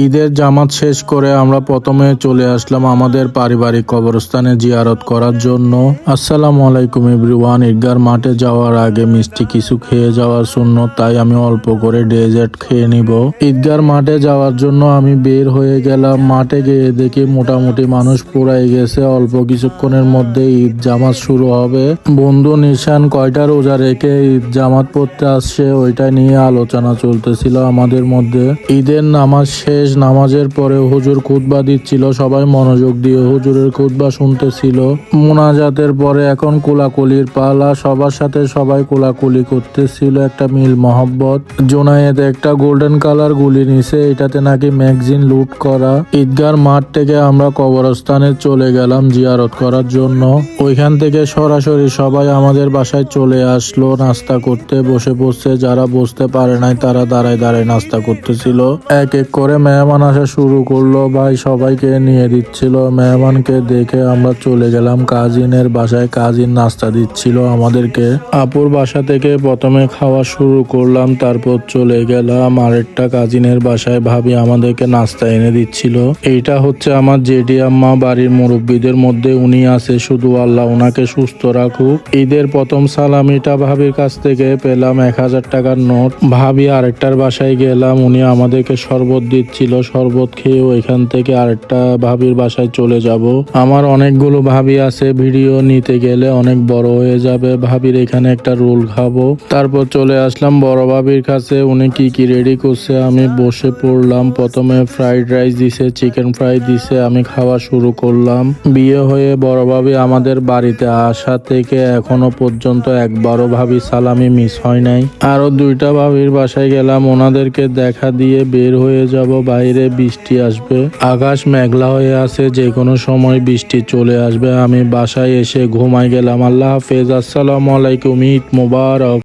ঈদের জামাত শেষ করে আমরা প্রথমে চলে আসলাম আমাদের পারিবারিক কবরস্থানে জিয়ারত করার জন্য। আসসালামু আলাইকুম এভরিওয়ান। ঈদগার মাঠে যাওয়ার আগে মিষ্টি কিছু খেয়ে যাওয়ার সুন্নত, তাই আমি অল্প করে ডেজার্ট খেয়ে নিব। ঈদগার মাঠে যাওয়ার জন্য আমি বের হয়ে গেলাম। মাঠে গিয়ে দেখি মোটামুটি মানুষ পুরাই গেছে। অল্প কিছুক্ষণের মধ্যে ঈদ জামাত শুরু হবে। বন্ধু নিশান কয়টা রোজা রেখে ঈদ জামাত পড়তে আসছে, ওইটা নিয়ে আলোচনা চলতেছিল আমাদের মধ্যে। ঈদের নামাজ শেষ। নামাজের পরে হুজুর খুতবা দিচ্ছিল, সবাই মনোযোগ দিয়ে হুজুরের খুতবা শুনতেছিল। মোনাজাতের পরে এখন কোলাকুলির পালা, সবার সাথে সবাই কোলাকুলি করতেছিল, একটা মিল মহব্বত। জোনায়েদ একটা গোল্ডেন কালার গুলি নিছে, এটাতে নাকি ম্যাগজিন লুট করা। ঈদগার মাঠ থেকে আমরা কবরস্থানে চলে গেলাম জিয়ারত করার জন্য। ওইখান থেকে সরাসরি সবাই আমাদের বাসায় চলে আসলো নাস্তা করতে। বসে পড়ছে, যারা বসতে পারে নাই তারা দাঁড়ায় দাঁড়ায় নাস্তা করতেছিল। এক এক করে মেহমান আসা শুরু করলো, ভাই সবাইকে নিয়ে দিচ্ছিল। মেহমানকে দেখে আমরা চলে গেলাম কাজিনের বাসায়। কাজিন নাস্তা দিচ্ছিল আমাদেরকে। আপুর বাসা থেকে প্রথমে খাওয়া শুরু করলাম, তারপর চলে গেলাম আরেকটা কাজিনের বাসায়। ভাবি আমাদেরকে নাস্তা এনে দিচ্ছিল। এইটা হচ্ছে আমার জেডি আম্মা, বাড়ির মুরব্বীদের মধ্যে উনি আছে, শুধু আল্লাহ ওনাকে সুস্থ রাখুক। ঈদের প্রথম সালামিটা ভাবির কাছ থেকে পেলাম 1000 টাকার নোট। ভাবি আরেকটার বাসায় গেলাম, উনি আমাদেরকে শরবত দিচ্ছিল। শরবত খেয়ে ওইখান থেকে আরেকটা ভাবির বাসায় চলে যাব। আমার অনেকগুলো ভাবি আছে, ভিডিও নিতে গেলে অনেক বড় হয়ে যাবে। ভাবির এখানে একটা রোল খাবো। তারপর চলে আসলাম বড় ভাবির কাছে, উনি কি কি রেডি করছে আমি বসে পড়লাম। প্রথমে ফ্রাইড রাইস দিছে, চিকেন ফ্রাই দিছে, আমি খাওয়া শুরু করলাম। বিয়ে হয়ে বড় ভাবি আমাদের বাড়িতে আসা থেকে এখনো পর্যন্ত একবারও ভাবি সালামি মিস হয় নাই। আরো 2টা ভাবির বাসায় গেলাম, ওনাদেরকে দেখা দিয়ে বের হয়ে যাব। বাইরে বৃষ্টি আসবে, আকাশ মেঘলা হয়ে আছে, যে কোনো সময় বৃষ্টি চলে আসবে। আমি বাসায় এসে ঘুমাই গেলাম। আল্লাহ হাফেজ, আসসালামু আলাইকুম, ঈদ মোবারক।